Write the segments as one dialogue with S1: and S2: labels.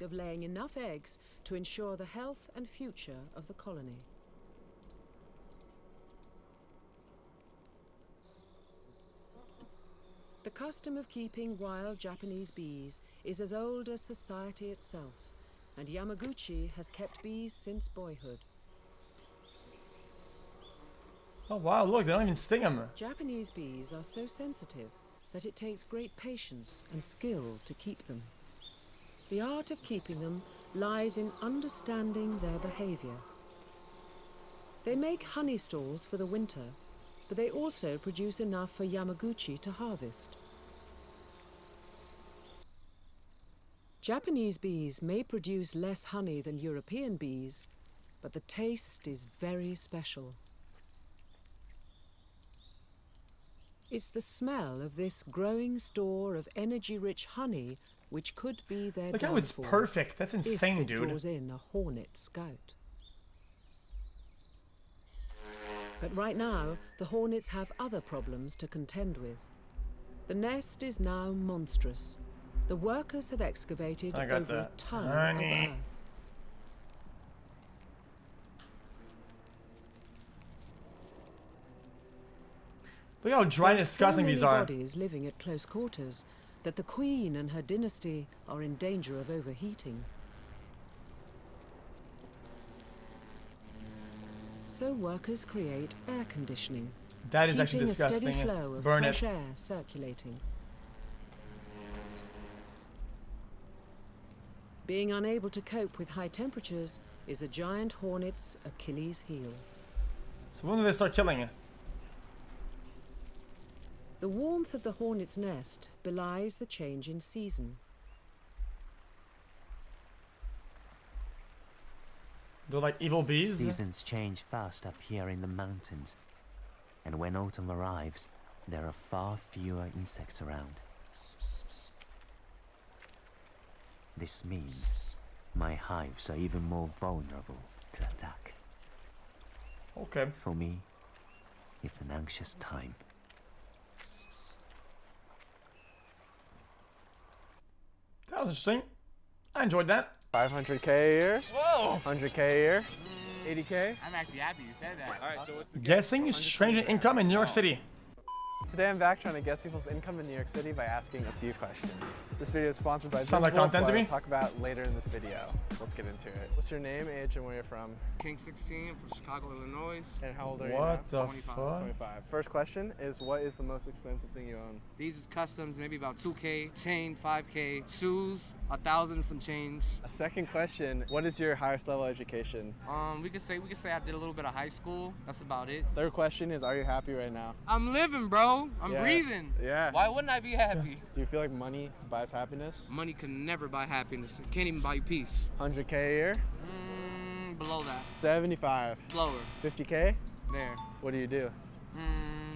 S1: of laying enough eggs to ensure the health and future of the colony. The custom of keeping wild Japanese bees is as old as society itself, and Yamaguchi has kept bees since boyhood.
S2: Oh wow, look, they don't even sting them.
S1: Japanese bees are so sensitive that it takes great patience and skill to keep them. The art of keeping them lies in understanding their behavior. They make honey stores for the winter, but they also produce enough for Yamaguchi to harvest. Japanese bees may produce less honey than European bees, but the taste is very special. It's the smell of this growing store of energy-rich honey which could be their
S2: Look
S1: downfall.
S2: how it's perfect. That's insane,
S1: if it
S2: dude.
S1: draws in a hornet scout. But right now, the hornets have other problems to contend with. The nest is now monstrous. The workers have excavated over a ton of earth.
S2: Look how dry and disgusting these are.
S1: There are so many bodies living at close quarters that the queen and her dynasty are in danger of overheating. So workers create air conditioning,
S2: That is actually
S1: keeping
S2: disgusting.
S1: a steady flow of
S2: Burn
S1: fresh
S2: it.
S1: air circulating. Being unable to cope with high temperatures is a giant hornet's Achilles heel.
S2: So when do they start killing it?
S1: The warmth of the hornet's nest belies the change in season.
S2: They're like evil bees?
S3: Seasons change fast up here in the mountains, and when autumn arrives, there are far fewer insects around. This means my hives are even more vulnerable to attack.
S2: Okay.
S3: For me, it's an anxious time.
S2: That was interesting. I enjoyed that.
S4: 500K a year.
S5: Whoa!
S4: 100K a year. 80K.
S5: I'm actually happy you said that.
S4: All right, so what's the
S2: Guessing strange income in New York City.
S4: Today I'm back trying to guess people's income in New York City by asking a few questions. This video is sponsored by
S2: Sounds like
S4: Visible,
S2: content to
S4: who I
S2: me.
S4: will talk about later in this video. Let's get into it. What's your name, age, and where you're from?
S5: King 16 from Chicago, Illinois.
S4: And how old are you
S2: What
S4: now?
S2: the
S5: 25.
S2: fuck?
S4: 25. First question is, what is the most expensive thing you own?
S5: These is customs, maybe about 2K, chain 5K, shoes 1,000 some change.
S4: A second question, what is your highest level education?
S5: We could say I did a little bit of high school. That's about it.
S4: Third question is, are you happy right now?
S5: I'm living, bro. I'm
S4: Yeah.
S5: breathing.
S4: Yeah.
S5: Why wouldn't I be happy?
S4: Do you feel like money buys happiness?
S5: Money can never buy happiness. It can't even buy you peace.
S4: 100K a year?
S5: Below that.
S4: 75.
S5: Lower.
S4: 50K?
S5: There.
S4: What do you do?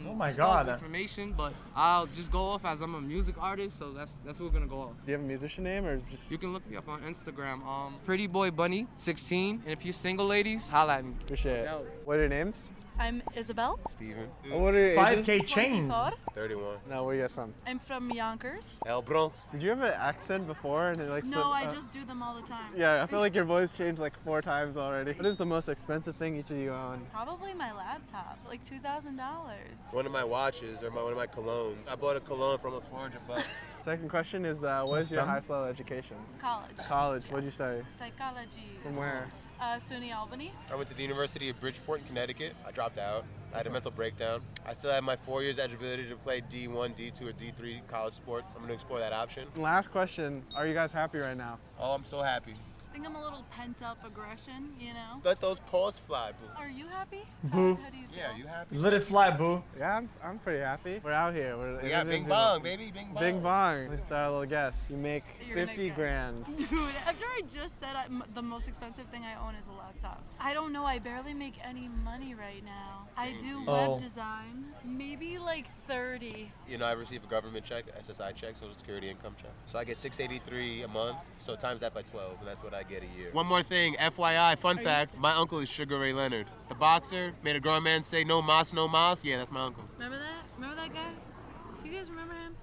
S2: Oh my
S5: Stuff,
S2: god.
S5: information, but I'll just go off as I'm a music artist, so that's what we're gonna go off.
S4: Do you have a musician name or just...
S5: You can look me up on Instagram, Pretty Boy Bunny 16, and if you're single ladies, holla at me.
S4: Appreciate it.
S5: Yo.
S4: What are your names?
S6: I'm Isabel.
S7: Steven,
S4: What are your ages?
S2: 5K chains.
S6: 24.
S7: 31.
S4: No, where are you guys from?
S6: I'm from Yonkers.
S7: El Bronx.
S4: Did you have an accent before and it like
S6: No, I just do them all the time.
S4: Yeah, I feel like your voice changed like 4 times already. What is the most expensive thing each of you own?
S6: Probably my laptop, like $2,000.
S7: One of my watches or one of my colognes. I bought a cologne for almost $400.
S4: Second question is, what is your
S2: Awesome.
S4: highest level education?
S6: College.
S4: College, what'd you study?
S6: Psychology.
S4: From where?
S6: SUNY Albany.
S7: I went to the University of Bridgeport in Connecticut. I dropped out. I had a mental breakdown. I still have my 4 years eligibility to play D1, D2, or D3 college sports. I'm gonna explore that option.
S4: Last question, are you guys happy right now?
S7: Oh, I'm so happy.
S6: I think I'm a little pent up aggression, you know?
S7: Let those paws fly, boo.
S6: Are you happy?
S2: Boo.
S6: How do you feel?
S7: Yeah, are you happy?
S2: Let it fly, boo.
S4: Yeah, I'm pretty happy. We're out here.
S7: We got Bing Bong, baby, Bing Bong.
S4: Bing Bong. Let's start a little guess. You make
S6: You're gonna
S4: 50
S6: guess.
S4: grand.
S6: Dude, after I just said the most expensive thing I own is a laptop. I don't know, I barely make any money right now. I do
S2: Oh.
S6: web design, maybe like 30.
S7: You know, I receive a government check, SSI check, Social Security income check. So I get $683 a month, so times that by 12, and that's what I get a year. One more thing, FYI, fun fact, my uncle is Sugar Ray Leonard. The boxer made a grown man say no mas, no mas. Yeah, that's my uncle.
S6: Remember that? Remember that guy? Do you guys remember him?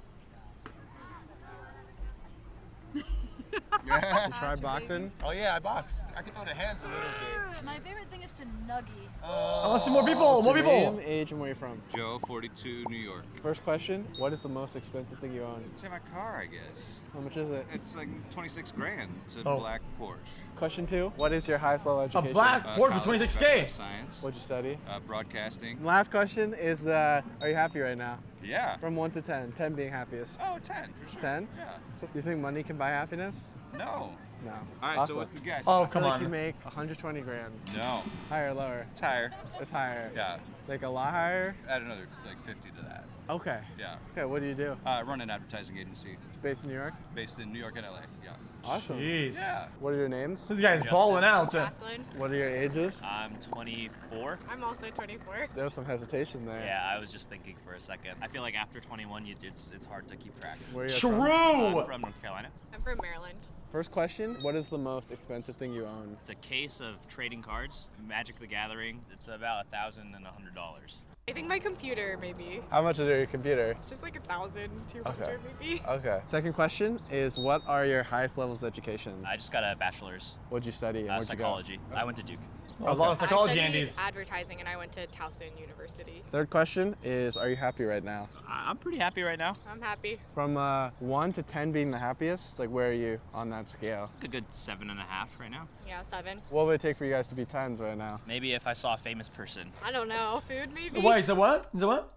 S4: You try boxing?
S7: Oh yeah, I box. I can throw the hands a little bit.
S6: My favorite thing is to nuggy.
S2: I want to see more people. More
S4: What's your
S2: people.
S4: name, age, and where you're from?
S8: Joe, 42, New York.
S4: First question, what is the most expensive thing you own?
S8: I'd say my car, I guess.
S4: How much is it?
S8: It's like 26 grand. It's a
S2: Oh.
S8: black Porsche.
S4: Question 2, what is your highest level education?
S2: A black Porsche for
S8: College
S2: 26K.
S8: Bachelor of Science.
S4: What'd you study?
S8: Broadcasting.
S4: Last question is, are you happy right now?
S8: Yeah.
S4: From 1 to 10, 10 being happiest.
S8: Oh, 10 for sure.
S4: 10?
S8: Yeah.
S4: So, do you think money can buy happiness?
S8: No.
S4: No.
S8: All right,
S4: Awesome.
S8: so what's the guess?
S2: Oh,
S4: I
S2: come
S4: feel like
S2: on.
S4: you make 120 grand.
S8: No.
S4: Higher or lower?
S8: It's higher.
S4: It's higher.
S8: Yeah.
S4: Like a lot higher?
S8: Add another like 50 to that.
S4: Okay.
S8: Yeah.
S4: Okay, what do you do?
S8: Run an advertising agency
S4: Based in New York?
S8: based in New York and LA. Yeah.
S4: Awesome.
S2: Jeez.
S8: Yeah.
S4: What are your names?
S2: This guy's
S9: Justin.
S2: balling out.
S10: Jacqueline.
S4: What are your ages?
S9: I'm 24.
S10: I'm also 24.
S4: There was some hesitation there.
S9: Yeah, I was just thinking for a second. I feel like after 21, it's hard to keep track.
S4: Where are you
S2: True.
S4: from?
S9: I'm from North Carolina.
S10: I'm from Maryland.
S4: First question, what is the most expensive thing you own?
S9: It's a case of trading cards, Magic the Gathering. It's about $1,000 and $100.
S10: I think my computer, maybe.
S4: How much is your computer?
S10: Just like 1,200,
S4: Okay.
S10: maybe.
S4: Okay. Second question is, what are your highest levels of education?
S9: I just got a bachelor's,
S4: What'd you study and where'd you go?
S9: psychology. I went to Duke.
S2: A lot of psychology,
S10: I studied
S2: Andes.
S10: advertising and I went to Towson University.
S4: Third question is, are you happy right now?
S9: I'm pretty happy right now.
S10: I'm happy.
S4: From 1 to 10 being the happiest, like where are you on that scale?
S9: A good 7.5 right now.
S10: Yeah, 7.
S4: What would it take for you guys to be 10s right now?
S9: Maybe if I saw a famous person.
S10: I don't know. Food, maybe?
S2: Wait, is that what? Is that what?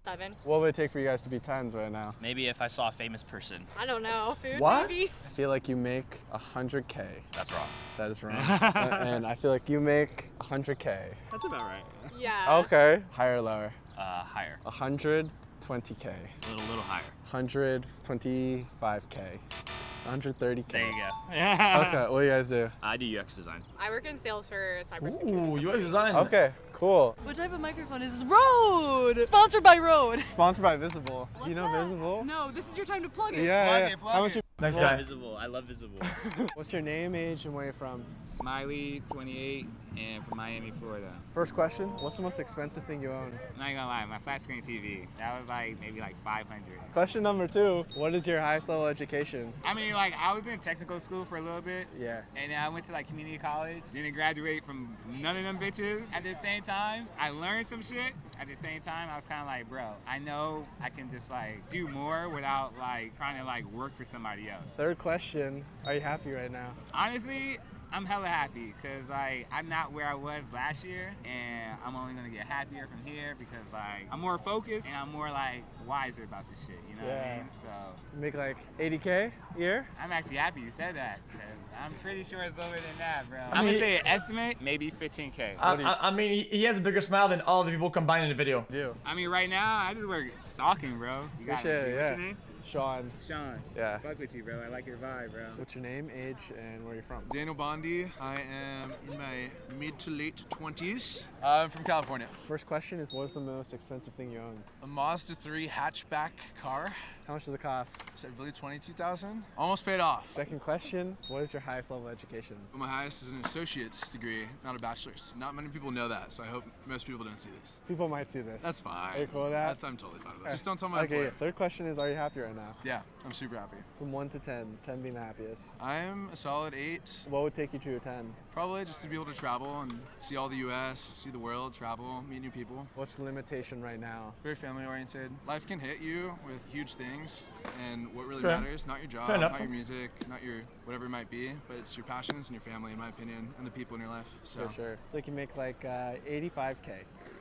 S10: 7.
S4: What would it take for you guys to be 10s right now?
S9: Maybe if I saw a famous person.
S10: I don't know. Food,
S2: What?
S10: maybe?
S4: I feel like you make 100K.
S9: That's wrong.
S4: That is wrong. And I feel like you make 100K.
S9: That's about right.
S10: Yeah.
S4: Okay. Higher or lower?
S9: Higher.
S4: 120K.
S9: A little higher.
S4: 125K. 130K.
S9: There you go.
S4: Okay, what do you guys do?
S9: I do UX design.
S10: I work in sales for cybersecurity.
S2: Ooh, UX design.
S4: Okay, cool.
S6: What type of microphone is this? Rode! Sponsored by Rode.
S4: Sponsored by Visible.
S6: What's
S4: you know
S6: that?
S4: Visible?
S6: No, this is your time to plug it.
S4: Yeah.
S7: Plug
S4: How
S7: it.
S4: much you
S2: Next
S4: Well,
S2: guy.
S9: Visible. I love Visible.
S4: What's your name, age, and where you're from?
S11: Smiley, 28, and from Miami, Florida.
S4: First question, what's the most expensive thing you own?
S11: I'm not gonna lie, my flat screen TV. That was like maybe like 500.
S4: Question number 2, what is your highest level education?
S11: I mean, like I was in technical school for a little bit,
S4: Yeah.
S11: and then I went to like community college. Didn't graduate from none of them bitches. At the same time, I learned some shit. At the same time, I was kind of like, bro, I know I can just like do more without like trying to like work for somebody else.
S4: Third question, are you happy right now?
S11: Honestly, I'm hella happy because like I'm not where I was last year, and I'm only gonna get happier from here because like I'm more focused and I'm more like wiser about this shit. You know what I mean? So
S4: You make like 80K a year?
S11: I'm actually happy you said that because I'm pretty sure it's lower than that, bro.
S2: I
S11: I'm
S2: mean,
S11: gonna say an estimate, maybe 15K.
S2: I mean, he has a bigger smile than all the people combined in the video.
S4: You.
S11: I mean, right now I just work stalking, bro. You got
S4: Appreciate it,
S11: What's
S4: yeah.
S11: your name?
S4: Sean,
S11: Sean.
S4: Yeah.
S11: Fuck with you, bro. I like your vibe, bro.
S4: what's your name, age, and where you're from?
S12: Daniel Bondi. I am in my mid to late 20s. I'm from California.
S4: First question is, what is the most expensive thing you own?
S12: A Mazda 3 hatchback car.
S4: How much does it cost?
S12: I believe 22,000. Almost paid off.
S4: Second question, what is your highest level of education?
S12: My highest is an associate's degree, not a bachelor's. Not many people know that, so I hope most people don't see this.
S4: People might see this.
S12: That's fine.
S4: Are you cool with that?
S12: I'm totally fine with it. Just don't tell my
S4: Okay,
S12: employer.
S4: third question is, are you happy right now?
S12: Yeah, I'm super happy.
S4: From 1 to 10, 10 being the happiest.
S12: I'm a solid 8.
S4: What would take you to a 10?
S12: Probably just to be able to travel and see all the US, see the world, travel, meet new people.
S4: What's the limitation right now?
S12: Very family oriented. Life can hit you with huge things, and what really
S2: Fair.
S12: matters, not your job,
S2: Fair enough.
S12: not your music, not your whatever it might be, but it's your passions and your family, in my opinion, and the people in your life. So
S4: For sure. I think you make like 85K.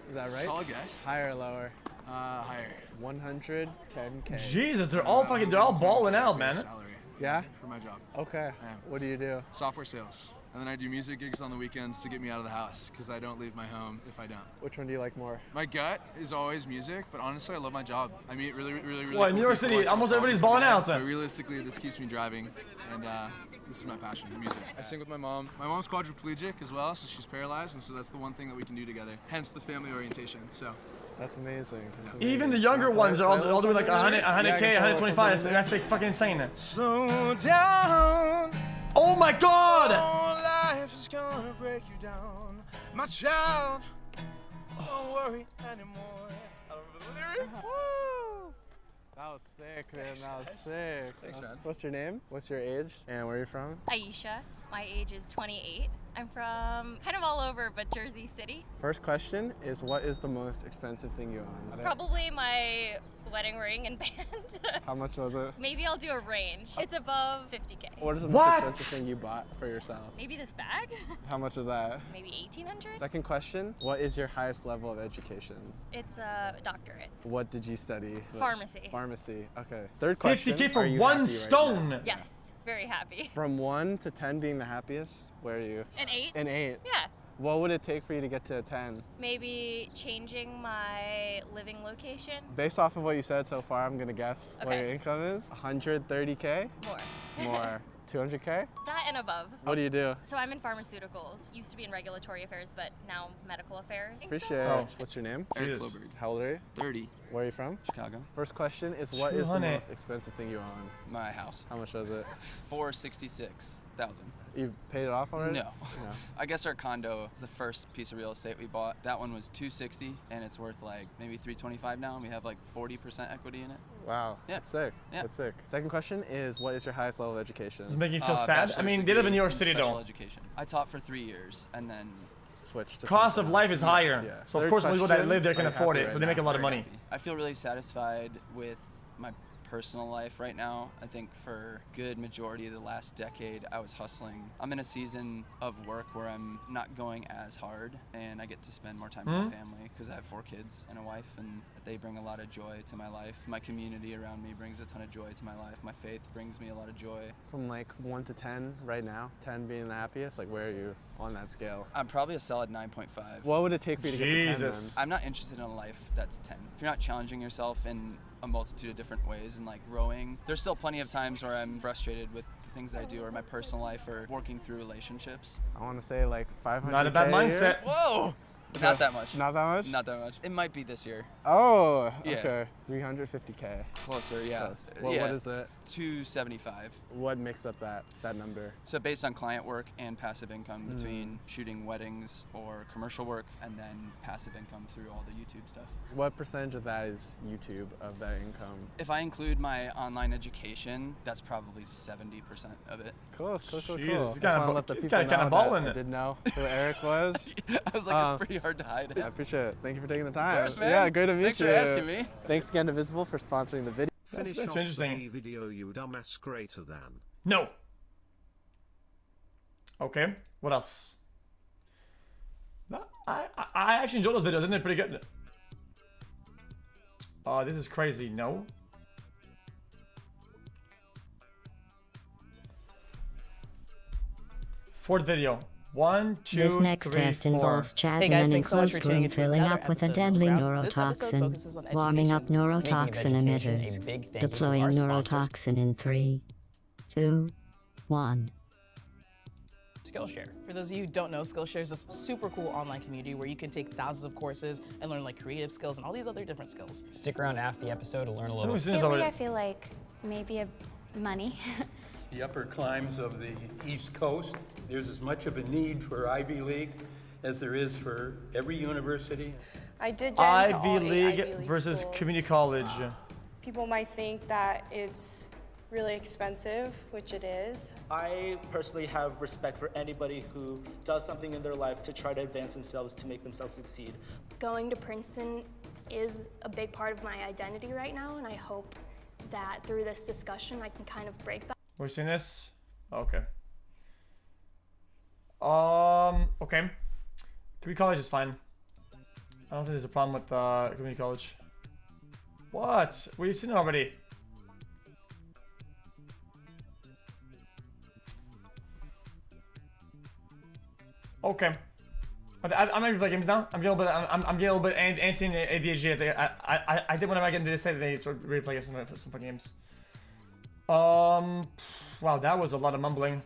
S4: Is that right?
S12: solid guess.
S4: Higher or lower?
S12: Higher.
S4: 110K.
S2: Jesus, they're all fucking, they're all balling out, man.
S12: Salary
S4: Yeah?
S12: for my job.
S4: Okay.
S12: Yeah.
S4: What do you do?
S12: Software sales. And then I do music gigs on the weekends to get me out of the house because I don't leave my home if I don't.
S4: Which one do you like more?
S12: My gut is always music, but honestly, I love my job. I meet really
S2: Well, in New York City, almost everybody's balling out.
S12: But realistically, this keeps me driving, and this is my passion, music. I sing with my mom. My mom's quadriplegic as well, so she's paralyzed, and so that's the one thing that we can do together. Hence the family orientation. So.
S4: That's amazing.
S2: Even the younger ones are all doing like 100K, 125. That's like fucking insane.
S12: Slow down.
S2: Oh my god!
S12: Life is gonna break you down, my child. Don't worry anymore. I don't know the lyrics.
S4: That was sick, man. That was sick.
S12: Thanks, man.
S4: What's your name? What's your age? And where are you from?
S13: Aisha. My age is 28. I'm from kind of all over, but Jersey City.
S4: First question is, what is the most expensive thing you own?
S13: Probably my wedding ring and band.
S4: How much was it?
S13: Maybe I'll do a range. It's above 50K.
S4: What is the most expensive thing you bought for yourself?
S13: Maybe this bag?
S4: How much was that?
S13: Maybe 1,800?
S4: Second question, what is your highest level of education?
S13: It's a doctorate.
S4: What did you study?
S13: Pharmacy.
S4: Pharmacy, okay. Third question,
S2: 50K for
S4: are you
S2: one
S4: happy right
S2: stone.
S4: now?
S13: Yes, very happy.
S4: From 1 to 10 being the happiest, where are you?
S13: An 8?
S4: An 8?
S13: Yeah.
S4: What would it take for you to get to a 10?
S13: Maybe changing my living location.
S4: Based off of what you said so far, I'm gonna guess what your income is. 130K?
S13: More.
S4: More. 200K?
S13: That and above.
S4: What do you do?
S13: So I'm in pharmaceuticals. Used to be in regulatory affairs, but now medical affairs.
S4: Appreciate it. What's your name?
S12: Eric Floberg.
S4: How old are you?
S12: 30.
S4: Where are you from?
S12: Chicago.
S4: First question is, what is the
S2: 200.
S4: most expensive thing you own?
S12: My house.
S4: How much was it?
S12: $466,000.
S4: You paid it off already?
S12: No. I guess our condo is the first piece of real estate we bought. That one was $260, and it's worth like maybe $325 now, and we have like 40% equity in it.
S4: Wow.
S12: Yeah.
S4: That's sick.
S12: Yeah.
S4: That's sick. Second question is, what is your highest level of education?
S2: Does it make you feel sad? I mean, they live in New York City,
S12: special
S2: though.
S12: education. I taught for 3 years, and then
S4: switch to
S2: Cost of life is higher.
S4: Yeah.
S2: So of
S4: Third
S2: course the people that
S4: question,
S2: live there can
S4: are you
S2: afford
S4: happy
S2: it. So
S4: right
S2: they make a
S4: now?
S2: lot of money.
S12: I feel really satisfied with my personal life right now. I think for a good majority of the last decade, I was hustling. I'm in a season of work where I'm not going as hard, and I get to spend more time with my family because I have 4 kids and a wife, and they bring a lot of joy to my life. My community around me brings a ton of joy to my life. My faith brings me a lot of joy.
S4: From like 1 to 10 right now, 10 being the happiest, like where are you on that scale?
S12: I'm probably a solid 9.5.
S4: What would it take for you to get to 10 then?
S12: I'm not interested in a life that's 10. If you're not challenging yourself in a multitude of different ways and like growing, there's still plenty of times where I'm frustrated with the things that I do or my personal life or working through relationships.
S4: I want to say like 500.
S2: Not a bad mindset.
S12: Whoa! Not that much.
S4: Not that much?
S12: Not that much. It might be this year.
S4: Oh,
S12: Yeah.
S4: okay. 350K.
S12: Closer, yeah.
S4: Close. What is it?
S12: 275.
S4: What makes up that number?
S12: So based on client work and passive income between shooting weddings or commercial work and then passive income through all the YouTube stuff.
S4: What percentage of that is YouTube of that income?
S12: If I include my online education, that's probably 70% of it.
S4: Cool.
S2: Jesus,
S4: I
S2: you
S4: just
S2: kinda
S4: want to
S2: bu-
S4: let the
S2: you
S4: people
S2: kinda
S4: know
S2: balling
S4: that I
S2: it.
S4: didn't know who Eric was.
S12: I was like, it's pretty hard to hide.
S4: I appreciate it. Thank you for taking the time.
S12: course, man.
S4: Yeah, great to meet
S12: Thanks
S4: you.
S12: for asking me.
S4: Thanks again to Visible for sponsoring the video.
S2: That's interesting.
S14: Video, you dumbass, greater than.
S2: No. Okay. What else? No, I actually enjoyed those videos. Isn't it pretty good? Oh, this is crazy. No. Fourth video. 1, 2,
S15: This next
S2: 3,
S15: test
S2: 4.
S15: involves Chad
S16: Hey
S15: in
S16: guys,
S15: an
S16: thanks so much for
S15: enclosed
S16: tuning
S15: room
S16: into
S15: filling
S16: another
S15: up with a
S16: episode of
S15: deadly
S16: Route. This episode focuses
S15: neurotoxin,
S16: on
S15: warming up
S16: education. Speaking of
S15: neurotoxin
S16: education, a
S15: emitters,
S16: big thank you to
S15: deploying
S16: our sponsors.
S15: neurotoxin in 3, 2, 1.
S16: Skillshare. For those of you who don't know, Skillshare is a super cool online community where you can take thousands of courses and learn like creative skills and all these other different skills. Stick around after the episode to learn a little.
S17: Really, I feel like maybe money.
S18: The upper climes of the East Coast, there's as much of a need for Ivy League as there is for every university.
S19: I did gen to all
S2: Ivy
S19: 8
S2: League
S19: Ivy League
S2: versus
S19: schools.
S2: community college.
S19: People might think that it's really expensive, which it is.
S20: I personally have respect for anybody who does something in their life to try to advance themselves, to make themselves succeed.
S17: Going to Princeton is a big part of my identity right now, and I hope that through this discussion I can kind of break that.
S2: We're seeing this? Okay. Okay. Community college is fine. I don't think there's a problem with community college. What? We've seen it already. Okay. I'm not even playing games now. I'm getting a little bit. I'm getting a little bit antsy and ADHD. I think whenever I get into this state, they sort of really play some fun games. Wow, that was a lot of mumbling.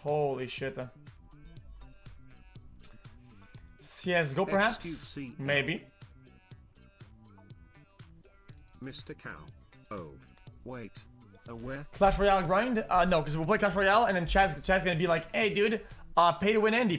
S2: Holy shit. CSGO perhaps?
S14: xQc.
S2: Maybe.
S14: Mr. Cow. Oh. Wait. Where?
S2: Clash Royale grind? No, because we'll play Clash Royale and then Chad's gonna be like, hey dude, pay to win Andy.